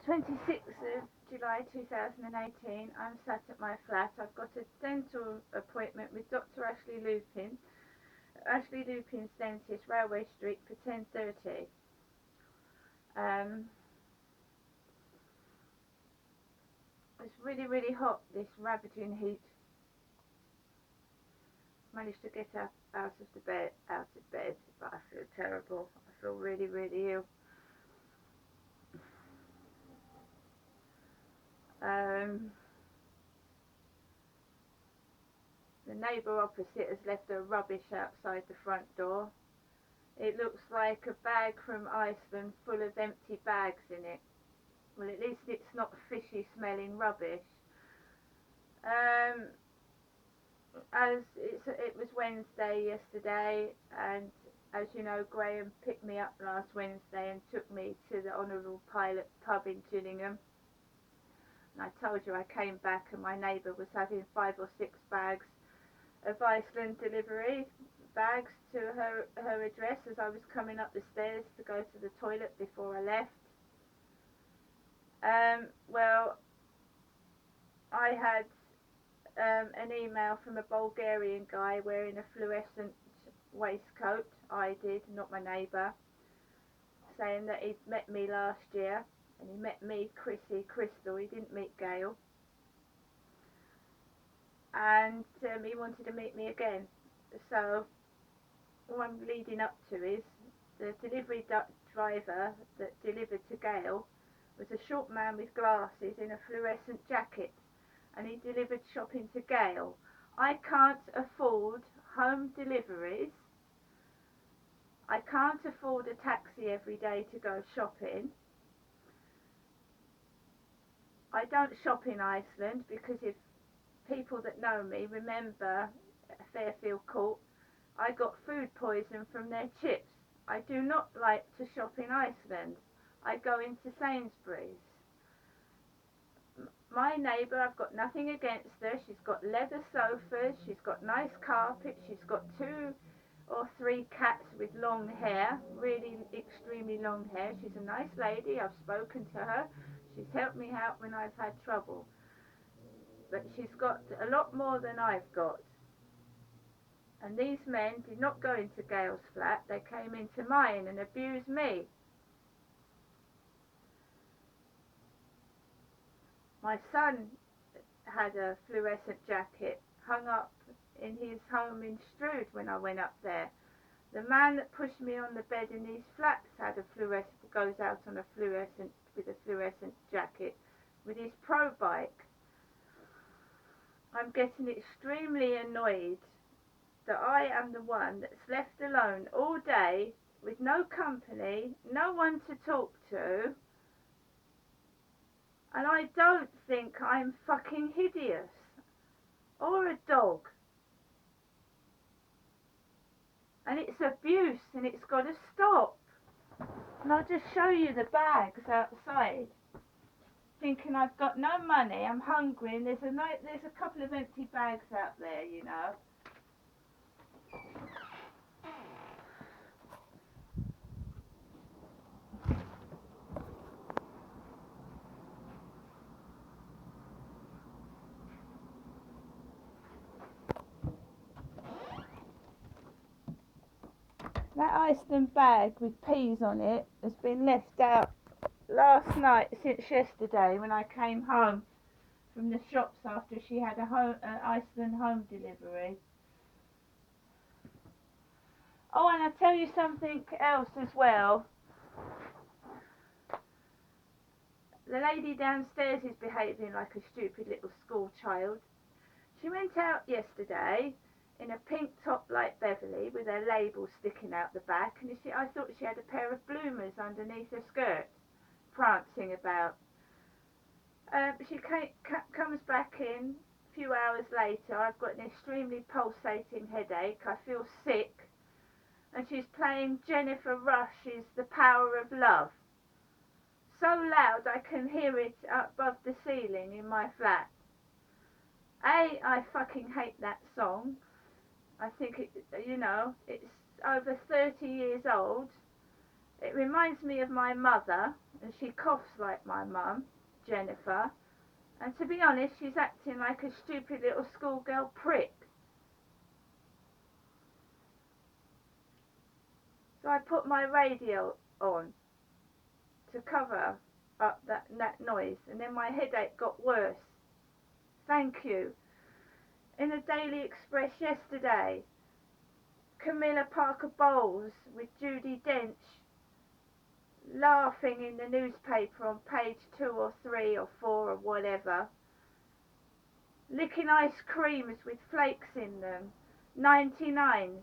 26th of July 2018. I'm sat at my flat. I've got a dental appointment with Dr. Ashley Lupin's dentist, Railway Street, for 10:30. Um, it's really, really hot, this ravaging heat. Managed to get up out of bed, but I feel terrible. I feel really, really ill. Um, the neighbour opposite has left her rubbish outside the front door. It looks like a bag from Iceland full of empty bags in it. Well, at least it's not fishy smelling rubbish. Um, it was Wednesday yesterday, and as you know, Graham picked me up last Wednesday and took me to the Honourable Pilot pub in Gillingham. And I told you I came back and my neighbour was having 5 or 6 bags of Iceland delivery bags to her address as I was coming up the stairs to go to the toilet before I left. Well, I had an email from a Bulgarian guy wearing a fluorescent waistcoat. I did, not my neighbour, saying that he'd met me last year, and he met me, Chrissy, Crystal. He didn't meet Gail, and he wanted to meet me again. So what I'm leading up to is the delivery driver that delivered to Gail was a short man with glasses in a fluorescent jacket, and he delivered shopping to Gail. I can't afford home deliveries. I can't afford a taxi every day to go shopping. I don't shop in Iceland because if people that know me remember Fairfield Court, I got food poison from their chips. I do not like to shop in Iceland. I go into Sainsbury's. My neighbour, I've got nothing against her. She's got leather sofas, she's got nice carpets, she's got 2 or 3 cats with long hair, really extremely long hair. She's a nice lady. I've spoken to her. She's helped me out when I've had trouble. But she's got a lot more than I've got. And these men did not go into Gail's flat. They came into mine and abused me. My son had a fluorescent jacket hung up in his home in Strood when I went up there. The man that pushed me on the bed in these flats had a fluorescent, goes out on a fluorescent jacket with his pro bike. I'm getting extremely annoyed that I am the one that's left alone all day with no company, no one to talk to, and I don't think I'm fucking hideous or a dog. And it's abuse and it's got to stop. And I'll just show you the bags outside. Thinking I've got no money, I'm hungry, and there's a couple of empty bags out there, you know. That Iceland bag with peas on it has been left out last night since yesterday when I came home from the shops after she had Iceland home delivery. Oh, and I'll tell you something else as well. The lady downstairs is behaving like a stupid little school child. She went out yesterday in a pink top like Beverly with her label sticking out the back, and I thought she had a pair of bloomers underneath her skirt, prancing about. She comes back in a few hours later. I've got an extremely pulsating headache. I feel sick. And she's playing Jennifer Rush's The Power of Love. So loud I can hear it up above the ceiling in my flat. I fucking hate that song. I think it's over 30 years old. It reminds me of my mother, and she coughs like my mum, Jennifer, and to be honest, she's acting like a stupid little schoolgirl prick. So I put my radio on to cover up that noise, and then my headache got worse. Thank you. In the Daily Express yesterday, Camilla Parker Bowles with Judi Dench laughing in the newspaper on page 2 or 3 or 4 or whatever, licking ice creams with flakes in them, 99s,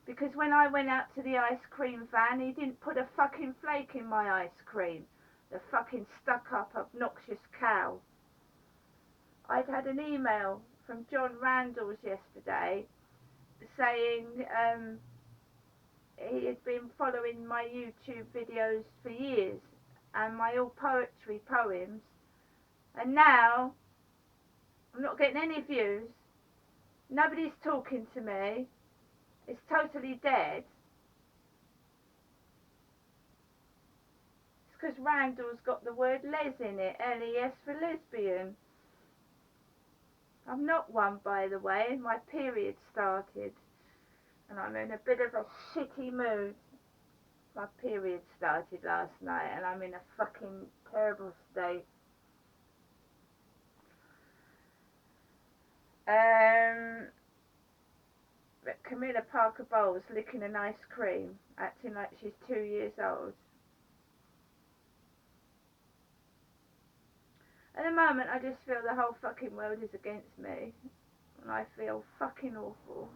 because when I went out to the ice cream van, he didn't put a fucking flake in my ice cream. The fucking stuck-up, obnoxious cow. I'd had an email from John Randalls yesterday saying he had been following my YouTube videos for years and my all poetry poems, and now I'm not getting any views. Nobody's talking to me. It's totally dead. It's because Randall's got the word les in it, LES for lesbian. I'm not one, by the way. My period started and I'm in a bit of a shitty mood. My period started last night and I'm in a fucking terrible state. But Camilla Parker Bowles licking an ice cream, acting like she's 2 years old. At the moment, I just feel the whole fucking world is against me, and I feel fucking awful.